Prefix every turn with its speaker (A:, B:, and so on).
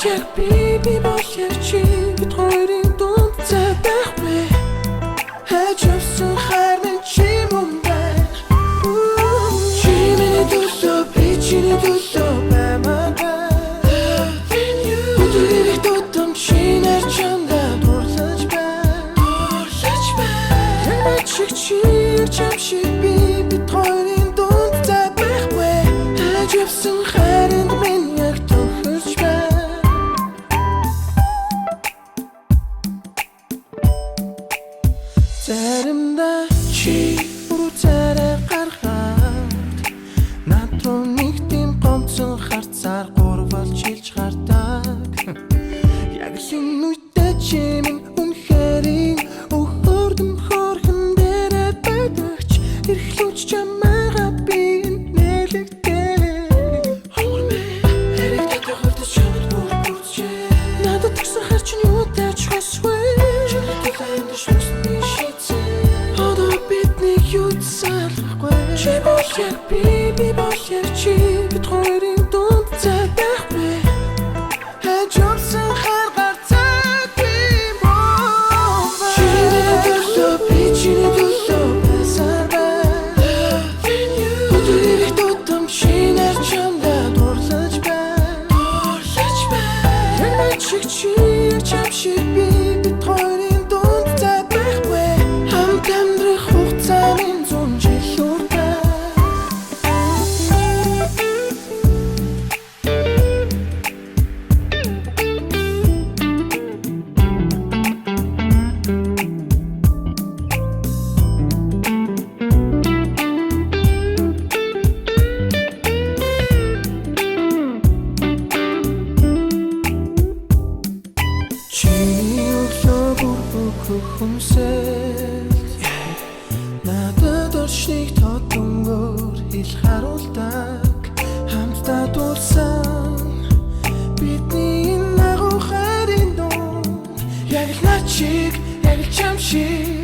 A: болчих би болчих чи бид хоёрын дунд цай байхгүй хайж явсан харин чи мөн байна чи миний төлөө би чиний төлөө баймаа өдрийг тутам чи нар чамда дурлаж байна чиг чи чамшиг би бид хоёрын дунд цай байхгүй хайж явсан харин минь яг тохирч байна заримдаа чи үрцээрээ гаргаад над руу нэг тийм гомцон харцаар гурвал чилж гардаг яг л энэ үедээ чи минь үнэхэрийн өхөрдөн хорхон дээрээ байдагч эрхлүүч чамайгаа би нэлэгдээ хэрэг татахад чамд бүрдчээ надад тэгсэн хар чинь юу тач хосгүй би болчих чи бид хоёрын дунд цай байхгүй хайж явсан харгаар цаг юм чи төлөө би чиний төлөө байсан өдрийг тутам чи нар чамда дурлаж байна чиг чи чамшиг би бид хоёрын дунд цай байхгүй хамт амьдрах хугацаа минь 100 жил надад оршиг тод өнгөөр хэл харуулдаг хамтдаа дуулсан бидний энэ агуу хайрын дунд яг л начиг яг л чамшиг